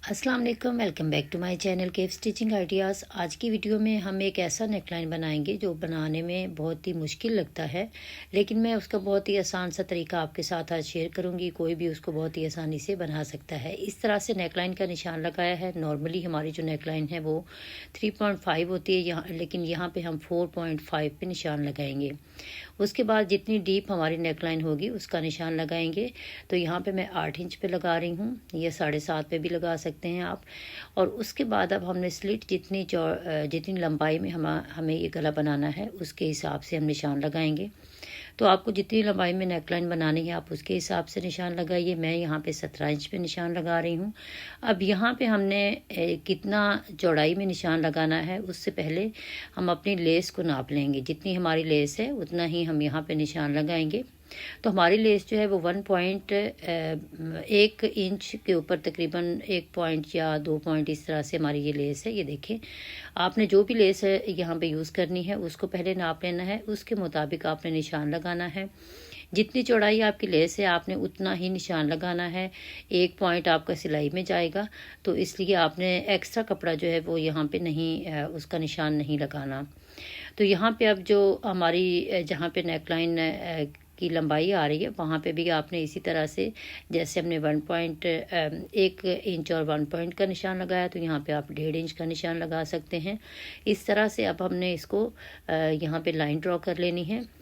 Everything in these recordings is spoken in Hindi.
अस्सलाम वालेकुम, welcome back to my channel केफ स्टिचिंग आइडियाज़। आज की वीडियो में हम एक ऐसा नेकलाइन बनाएंगे जो बनाने में बहुत ही मुश्किल लगता है, लेकिन मैं उसका बहुत ही आसान सा तरीका आपके साथ आज शेयर करूंगी। कोई भी उसको बहुत ही आसानी से बना सकता है। इस तरह से नेकलाइन का निशान लगाया है। नॉर्मली हमारी जो नेकलाइन है वो 3.5 होती है यहाँ, लेकिन यहाँ पर हम 4.5 पे निशान लगाएंगे। उसके बाद जितनी डीप हमारी नेकलाइन होगी उसका निशान लगाएंगे। तो यहाँ पे मैं 8 इंच पे लगा रही हूँ, ये 7.5 पे भी लगा सकते हैं आप। और उसके बाद अब हमने स्लिट जितनी लंबाई में हमें ये गला बनाना है उसके हिसाब से हम निशान लगाएंगे। तो आपको जितनी लंबाई में नेकलाइन बनानी है आप उसके हिसाब से निशान लगाइए। मैं यहाँ पे 17 इंच पे निशान लगा रही हूँ। अब यहाँ पे हमने कितना चौड़ाई में निशान लगाना है उससे पहले हम अपनी लेस को नाप लेंगे। जितनी हमारी लेस है उतना ही हम यहाँ पे निशान लगाएंगे। तो हमारी लेस जो है वो 1 इंच के ऊपर तकरीबन 1 पॉइंट या 2 पॉइंट इस तरह से हमारी ये लेस है। ये देखें, आपने जो भी लेस है यहाँ पे यूज़ करनी है उसको पहले नाप लेना है, उसके मुताबिक आपने निशान लगाना है। जितनी चौड़ाई आपकी लेस है आपने उतना ही निशान लगाना है। 1 पॉइंट आपका सिलाई में जाएगा, तो इसलिए आपने एक्स्ट्रा कपड़ा जो है वो यहाँ पे नहीं उसका निशान नहीं लगाना। तो यहाँ पे अब जो हमारी जहाँ पे नेकलाइन की लंबाई आ रही है वहाँ पे भी आपने इसी तरह से, जैसे हमने 1 इंच और 1 पॉइंट का निशान लगाया, तो यहाँ पे आप 1.5 इंच का निशान लगा सकते हैं। इस तरह से अब हमने इसको यहाँ पे लाइन ड्रॉ कर लेनी है।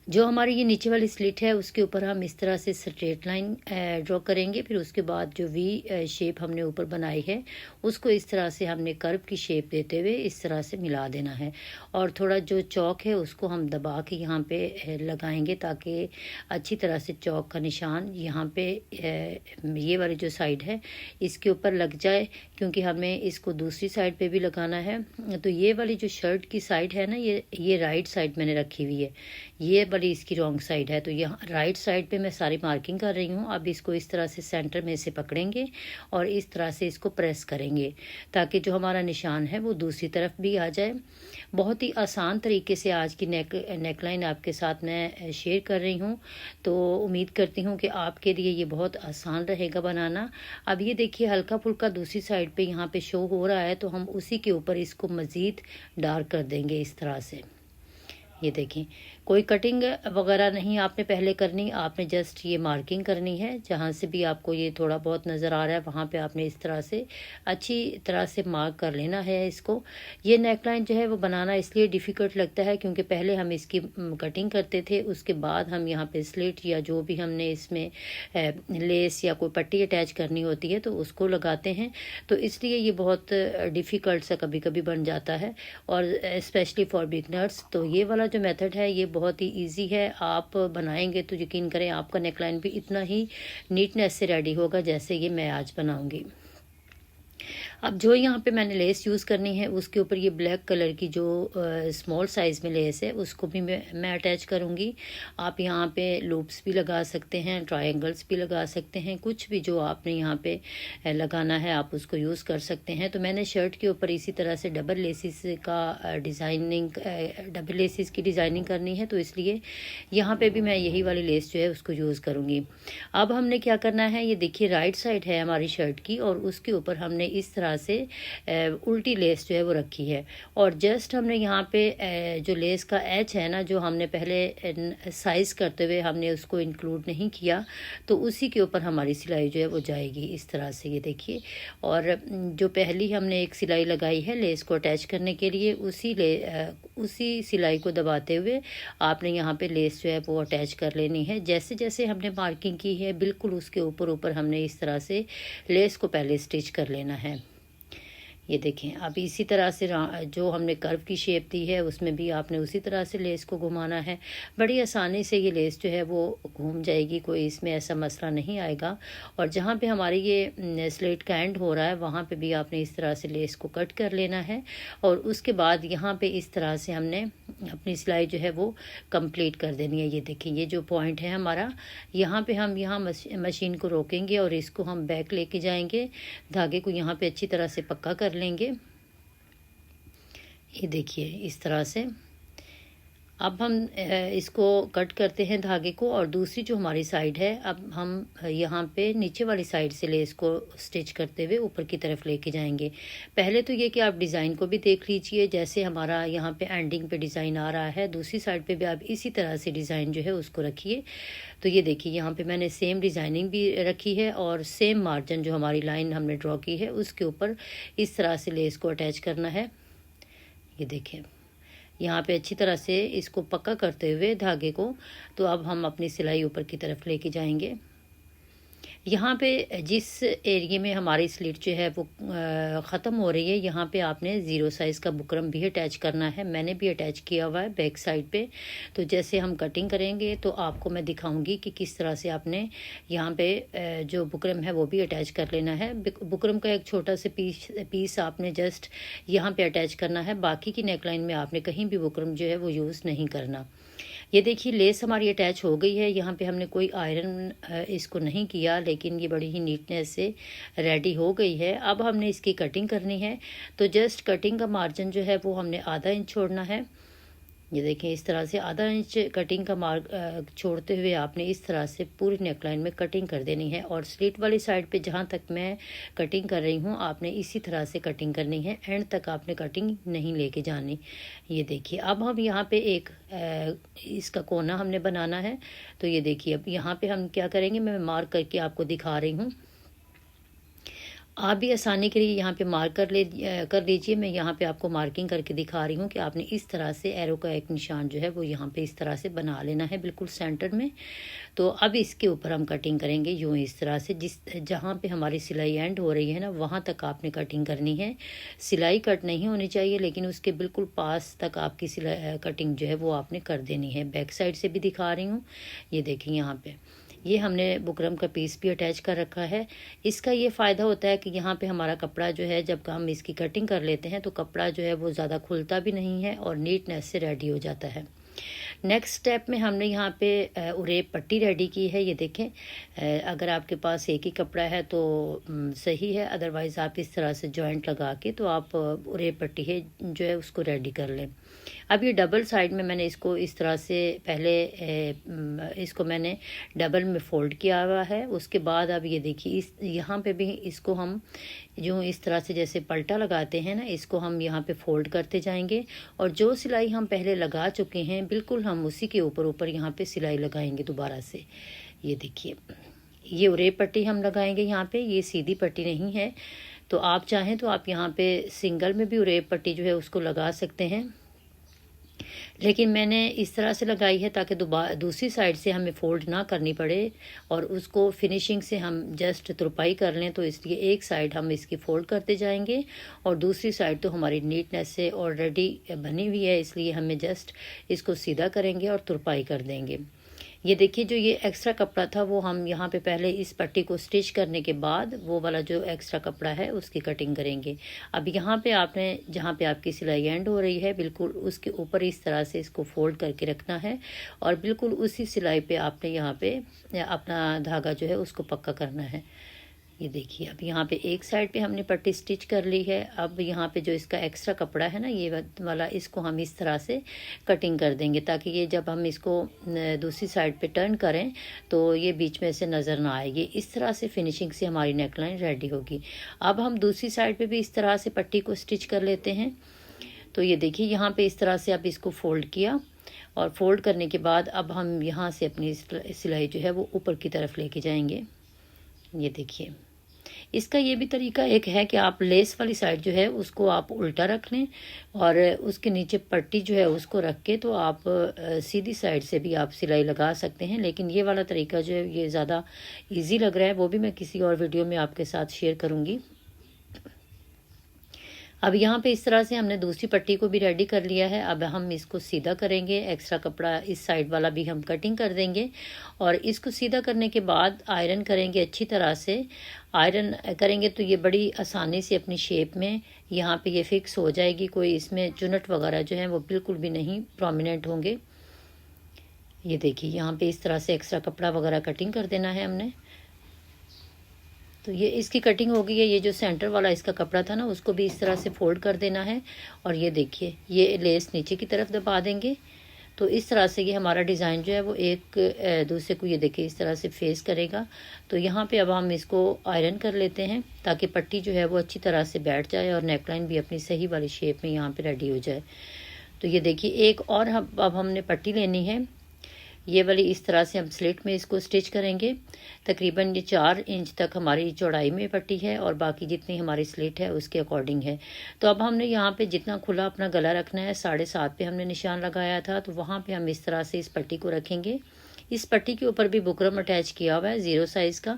जो हमारी ये नीचे वाली स्लिट है उसके ऊपर हम इस तरह से स्ट्रेट लाइन ड्रॉ करेंगे। फिर उसके बाद जो वी शेप हमने ऊपर बनाई है उसको इस तरह से हमने कर्व की शेप देते हुए इस तरह से मिला देना है। और थोड़ा जो चौक है उसको हम दबा के यहाँ पे लगाएंगे ताकि अच्छी तरह से चौक का निशान यहाँ पे ये वाली जो साइड है इसके ऊपर लग जाए, क्योंकि हमें इसको दूसरी साइड पे भी लगाना है। तो ये वाली जो शर्ट की साइड है ना, ये राइट साइड मैंने रखी हुई है, ये वाली इसकी रॉन्ग साइड है। तो यहाँ राइट साइड पे मैं सारी मार्किंग कर रही हूँ। अब इसको इस तरह से सेंटर में से पकड़ेंगे और इस तरह से इसको प्रेस करेंगे ताकि जो हमारा निशान है वो दूसरी तरफ भी आ जाए। बहुत ही आसान तरीके से आज की नेकलाइन आपके साथ मैं शेयर कर रही हूँ। तो उम्मीद करती हूँ कि आपके लिए ये बहुत आसान रहेगा बनाना। अब ये देखिए, हल्का फुल्का दूसरी साइड पे यहाँ पे शो हो रहा है, तो हम उसी के ऊपर इसको मज़ीद डार्क कर देंगे इस तरह से। ये देखें, कोई कटिंग वगैरह नहीं आपने पहले करनी, आपने जस्ट ये मार्किंग करनी है। जहाँ से भी आपको ये थोड़ा बहुत नज़र आ रहा है वहाँ पे आपने इस तरह से अच्छी तरह से मार्क कर लेना है इसको। ये नेकलाइन जो है वो बनाना इसलिए डिफ़िकल्ट लगता है क्योंकि पहले हम इसकी कटिंग करते थे, उसके बाद हम यहाँ पे स्लिट या जो भी हमने इसमें लेस या कोई पट्टी अटैच करनी होती है तो उसको लगाते हैं। तो इसलिए ये बहुत डिफ़िकल्ट सा कभी कभी बन जाता है, और स्पेशली फॉर बिगनर्स। तो ये वाला जो मेथड है ये बहुत ही इजी है। आप बनाएंगे तो यकीन करें आपका नेकलाइन भी इतना ही नीटनेस से रेडी होगा जैसे ये मैं आज बनाऊंगी। अब जो यहाँ पे मैंने लेस यूज़ करनी है उसके ऊपर ये ब्लैक कलर की जो स्मॉल साइज़ में लेस है उसको भी मैं अटैच करूँगी। आप यहाँ पे लूप्स भी लगा सकते हैं, ट्रायंगल्स भी लगा सकते हैं, कुछ भी जो आपने यहाँ पे लगाना है आप उसको यूज़ कर सकते हैं। तो मैंने शर्ट के ऊपर इसी तरह से डबल लेसिस की डिज़ाइनिंग करनी है, तो इसलिए यहाँ पे भी मैं यही वाली लेस जो है उसको यूज़ करूँगी। अब हमने क्या करना है, ये देखिए राइट साइड है हमारी शर्ट की और उसके ऊपर हमने इस तरह से उल्टी लेस जो है वो रखी है। और जस्ट हमने यहाँ पे जो लेस का एच है ना, जो हमने पहले साइज़ करते हुए हमने उसको इंक्लूड नहीं किया, तो उसी के ऊपर हमारी सिलाई जो है वो जाएगी इस तरह से। ये देखिए, और जो पहली हमने एक सिलाई लगाई है लेस को अटैच करने के लिए, उसी सिलाई को दबाते हुए आपने यहाँ पे लेस जो है वो अटैच कर लेनी है। जैसे जैसे हमने मार्किंग की है बिल्कुल उसके ऊपर ऊपर हमने इस तरह से लेस को पहले स्टिच कर लेना है। ये देखें, अब इसी तरह से जो हमने कर्व की शेप दी है उसमें भी आपने उसी तरह से लेस को घुमाना है। बड़ी आसानी से ये लेस जो है वो घूम जाएगी, कोई इसमें ऐसा मसला नहीं आएगा। और जहाँ पे हमारी ये स्लेट का एंड हो रहा है वहाँ पे भी आपने इस तरह से लेस को कट कर लेना है। और उसके बाद यहाँ पे इस तरह से हमने अपनी सिलाई जो है वो कंप्लीट कर देनी है। ये देखिए, ये जो पॉइंट है हमारा, यहाँ पे हम मशीन को रोकेंगे और इसको हम बैक लेके जाएंगे, धागे को यहाँ पे अच्छी तरह से पक्का कर लेंगे। ये देखिए इस तरह से। अब हम इसको कट करते हैं धागे को, और दूसरी जो हमारी साइड है अब हम यहाँ पे नीचे वाली साइड से लेस को स्टिच करते हुए ऊपर की तरफ लेके जाएंगे। पहले तो ये कि आप डिज़ाइन को भी देख लीजिए, जैसे हमारा यहाँ पे एंडिंग पे डिज़ाइन आ रहा है, दूसरी साइड पे भी आप इसी तरह से डिज़ाइन जो है उसको रखिए। तो ये देखिए यहाँ पे मैंने सेम डिज़ाइनिंग भी रखी है, और सेम मार्जिन जो हमारी लाइन हमने ड्रॉ की है उसके ऊपर इस तरह से लेस को अटैच करना है। ये देखिए यहाँ पे अच्छी तरह से इसको पक्का करते हुए धागे को, तो अब हम अपनी सिलाई ऊपर की तरफ लेके जाएंगे। यहाँ पे जिस एरिया में हमारी स्लिट जो है वो ख़त्म हो रही है, यहाँ पे आपने ज़ीरो साइज़ का बुकरम भी अटैच करना है। मैंने भी अटैच किया हुआ है बैक साइड पे। तो जैसे हम कटिंग करेंगे तो आपको मैं दिखाऊंगी कि किस तरह से आपने यहाँ पे जो बुकरम है वो भी अटैच कर लेना है। बुकरम का एक छोटा सा पीस आपने जस्ट यहाँ पे अटैच करना है, बाकी की नेकलाइन में आपने कहीं भी बुकरम जो है वो यूज़ नहीं करना। ये देखिए लेस हमारी अटैच हो गई है। यहाँ पे हमने कोई आयरन इसको नहीं किया, लेकिन ये बड़ी ही नीटनेस से रेडी हो गई है। अब हमने इसकी कटिंग करनी है, तो जस्ट कटिंग का मार्जिन जो है वो हमने आधा इंच छोड़ना है। ये देखें इस तरह से आधा इंच कटिंग का मार्क छोड़ते हुए आपने इस तरह से पूरी नेकलाइन में कटिंग कर देनी है। और स्लिट वाली साइड पे जहाँ तक मैं कटिंग कर रही हूँ आपने इसी तरह से कटिंग करनी है, एंड तक आपने कटिंग नहीं लेके जानी। ये देखिए अब हम यहाँ पे एक इसका कोना हमने बनाना है। तो ये देखिए अब यहाँ पे हम क्या करेंगे, मैं मार्क करके आपको दिखा रही हूँ, आप भी आसानी के लिए यहाँ पे मार्क कर लीजिए। मैं यहाँ पे आपको मार्किंग करके दिखा रही हूँ कि आपने इस तरह से एरो का एक निशान जो है वो यहाँ पे इस तरह से बना लेना है बिल्कुल सेंटर में। तो अब इसके ऊपर हम कटिंग करेंगे यूँ इस तरह से, जहाँ पे हमारी सिलाई एंड हो रही है ना वहाँ तक आपने कटिंग करनी है। सिलाई कट नहीं होनी चाहिए, लेकिन उसके बिल्कुल पास तक आपकी सिलाई कटिंग जो है वो आपने कर देनी है। बैक साइड से भी दिखा रही हूँ। ये देखिए यहाँ पे ये हमने बुकरम का पीस भी अटैच कर रखा है। इसका ये फ़ायदा होता है कि यहाँ पे हमारा कपड़ा जो है जब हम इसकी कटिंग कर लेते हैं तो कपड़ा जो है वो ज़्यादा खुलता भी नहीं है और नीटनेस से रेडी हो जाता है। नेक्स्ट स्टेप में हमने यहाँ पे उरेप पट्टी रेडी की है। ये देखें अगर आपके पास एक ही कपड़ा है तो सही है, अदरवाइज़ आप इस तरह से जॉइंट लगा के तो आप उरेप पट्टी है जो है उसको रेडी कर लें। अब ये डबल साइड में मैंने इसको इस तरह से पहले इसको मैंने डबल में फोल्ड किया हुआ है। उसके बाद अब ये देखिए इस यहाँ पे भी इसको हम जो इस तरह से जैसे पलटा लगाते हैं ना, इसको हम यहाँ पे फोल्ड करते जाएंगे, और जो सिलाई हम पहले लगा चुके हैं बिल्कुल हम उसी के ऊपर ऊपर यहाँ पे सिलाई लगाएंगे दोबारा से। ये देखिए ये उरेप पट्टी हम लगाएंगे यहाँ पे, ये सीधी पट्टी नहीं है। तो आप चाहें तो आप यहाँ पे सिंगल में भी उरेप पट्टी जो है उसको लगा सकते हैं, लेकिन मैंने इस तरह से लगाई है ताकि दूसरी साइड से हमें फोल्ड ना करनी पड़े और उसको फिनिशिंग से हम जस्ट तुरपाई कर लें। तो इसलिए एक साइड हम इसकी फोल्ड करते जाएंगे और दूसरी साइड तो हमारी नीटनेस से ऑलरेडी बनी हुई है, इसलिए हमें जस्ट इसको सीधा करेंगे और तुरपाई कर देंगे। ये देखिए जो ये एक्स्ट्रा कपड़ा था वो हम यहाँ पे पहले इस पट्टी को स्टिच करने के बाद वो वाला जो एक्स्ट्रा कपड़ा है उसकी कटिंग करेंगे। अब यहाँ पे आपने जहाँ पे आपकी सिलाई एंड हो रही है बिल्कुल उसके ऊपर इस तरह से इसको फोल्ड करके रखना है, और बिल्कुल उसी सिलाई पे आपने यहाँ पे अपना धागा जो है उसको पक्का करना है। ये देखिए अब यहाँ पे एक साइड पे हमने पट्टी स्टिच कर ली है। अब यहाँ पे जो इसका एक्स्ट्रा कपड़ा है ना ये वाला, इसको हम इस तरह से कटिंग कर देंगे ताकि ये जब हम इसको दूसरी साइड पे टर्न करें तो ये बीच में से नज़र ना आएगी। इस तरह से फिनिशिंग से हमारी नेकलाइन रेडी होगी। अब हम दूसरी साइड पे भी इस तरह से पट्टी को स्टिच कर लेते हैं। तो ये देखिए यहाँ पे इस तरह से अब इसको फोल्ड किया, और फोल्ड करने के बाद अब हम यहाँ से अपनी सिलाई जो है वो ऊपर की तरफ लेके जाएंगे। ये देखिए इसका ये भी तरीका एक है कि आप लेस वाली साइड जो है उसको आप उल्टा रख लें और उसके नीचे पट्टी जो है उसको रख के तो आप सीधी साइड से भी आप सिलाई लगा सकते हैं। लेकिन ये वाला तरीका जो है ये ज़्यादा इजी लग रहा है, वो भी मैं किसी और वीडियो में आपके साथ शेयर करूँगी। अब यहाँ पे इस तरह से हमने दूसरी पट्टी को भी रेडी कर लिया है। अब हम इसको सीधा करेंगे, एक्स्ट्रा कपड़ा इस साइड वाला भी हम कटिंग कर देंगे, और इसको सीधा करने के बाद आयरन करेंगे। अच्छी तरह से आयरन करेंगे तो ये बड़ी आसानी से अपनी शेप में यहाँ पे ये फिक्स हो जाएगी। कोई इसमें चुनट वगैरह जो है वो बिल्कुल भी नहीं प्रोमिनेंट होंगे। ये देखिए यहाँ पे इस तरह से एक्स्ट्रा कपड़ा वगैरह कटिंग कर देना है हमने। तो ये इसकी कटिंग हो गई है। ये जो सेंटर वाला इसका कपड़ा था ना उसको भी इस तरह से फोल्ड कर देना है, और ये देखिए ये लेस नीचे की तरफ दबा देंगे। तो इस तरह से ये हमारा डिज़ाइन जो है वो एक दूसरे को ये देखिए इस तरह से फेस करेगा। तो यहाँ पे अब हम इसको आयरन कर लेते हैं ताकि पट्टी जो है वो अच्छी तरह से बैठ जाए और नेकलाइन भी अपनी सही वाली शेप में यहाँ पे रेडी हो जाए। तो ये देखिए एक और अब हमने पट्टी लेनी है, ये वाली इस तरह से हम स्लिट में इसको स्टिच करेंगे। तकरीबन ये 4 इंच तक हमारी चौड़ाई में पट्टी है और बाकी जितनी हमारी स्लिट है उसके अकॉर्डिंग है। तो अब हमने यहाँ पे जितना खुला अपना गला रखना है, 7.5 पे हमने निशान लगाया था, तो वहाँ पे हम इस तरह से इस पट्टी को रखेंगे। इस पट्टी के ऊपर भी बुकरम अटैच किया हुआ है 0 साइज़ का।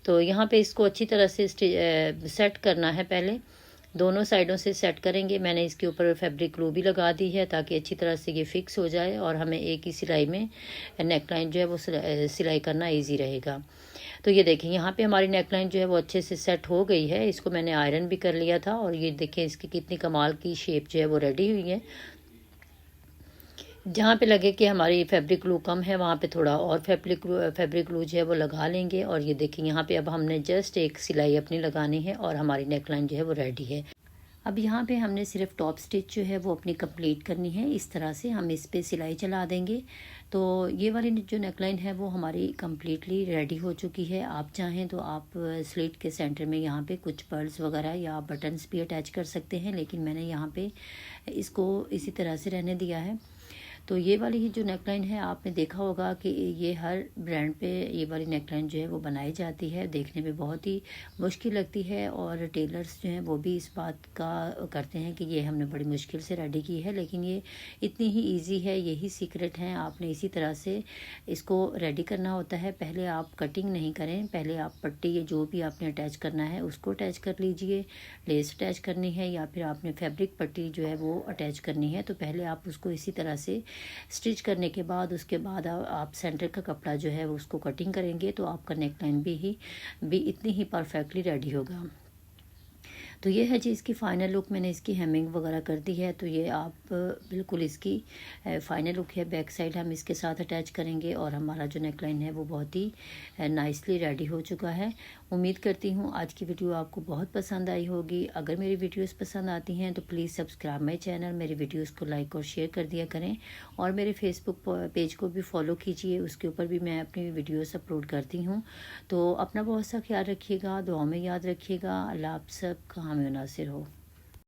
तो यहाँ पे इसको अच्छी तरह से सेट करना है, पहले दोनों साइडों से सेट करेंगे। मैंने इसके ऊपर फैब्रिक ग्लू भी लगा दी है ताकि अच्छी तरह से ये फिक्स हो जाए और हमें एक ही सिलाई में नेकलाइन जो है वो सिलाई करना इजी रहेगा। तो ये देखें यहाँ पे हमारी नेकलाइन जो है वो अच्छे से सेट हो गई है। इसको मैंने आयरन भी कर लिया था और ये देखें इसकी कितनी कमाल की शेप जो है वो रेडी हुई है। जहाँ पे लगे कि हमारी फैब्रिक ग्लू कम है वहाँ पे थोड़ा और फैब्रिक ग्लू जो है वो लगा लेंगे। और ये देखिए यहाँ पे अब हमने जस्ट एक सिलाई अपनी लगानी है और हमारी नेकलाइन जो है वो रेडी है। अब यहाँ पे हमने सिर्फ टॉप स्टिच जो है वो अपनी कंप्लीट करनी है। इस तरह से हम इस पे सिलाई चला देंगे। तो ये वाली जो नेकलाइन है वो हमारी कम्प्लीटली रेडी हो चुकी है। आप चाहें तो आप स्लिट के सेंटर में यहाँ पे कुछ पर्ल्स वगैरह या बटन्स भी अटैच कर सकते हैं, लेकिन मैंने यहाँ पे इसको इसी तरह से रहने दिया है। तो ये वाली ही जो नेकलाइन है आपने देखा होगा कि ये हर ब्रांड पे ये वाली नेकलाइन जो है वो बनाई जाती है। देखने में बहुत ही मुश्किल लगती है और टेलर्स जो हैं वो भी इस बात का करते हैं कि ये हमने बड़ी मुश्किल से रेडी की है, लेकिन ये इतनी ही इजी है। यही सीक्रेट है, आपने इसी तरह से इसको रेडी करना होता है। पहले आप कटिंग नहीं करें, पहले आप पट्टी जो भी आपने अटैच करना है उसको अटैच कर लीजिए। लेस अटैच करनी है या फिर आपने फैब्रिक पट्टी जो है वो अटैच करनी है, तो पहले आप उसको इसी तरह से स्टिच करने के बाद उसके बाद आप सेंटर का कपड़ा जो है वो उसको कटिंग करेंगे तो आपका नेकलाइन भी इतनी ही परफेक्टली रेडी होगा। तो ये है जी इसकी फ़ाइनल लुक। मैंने इसकी हेमिंग वगैरह कर दी है, तो ये आप बिल्कुल इसकी फ़ाइनल लुक है। बैक साइड हम इसके साथ अटैच करेंगे और हमारा जो नेकलाइन है वो बहुत ही नाइसली रेडी हो चुका है। उम्मीद करती हूँ आज की वीडियो आपको बहुत पसंद आई होगी। अगर मेरी वीडियोस पसंद आती हैं तो प्लीज़ सब्सक्राइब माई चैनल, मेरी वीडियोस को लाइक और शेयर कर दिया करें और मेरे फेसबुक पेज को भी फॉलो कीजिए, उसके ऊपर भी मैं अपनी वीडियोस अपलोड करती हूँ। तो अपना बहुत सा ख्याल रखिएगा, दुआ में याद रखिएगा। अल्लाह आप सब का हामी नासिर हो।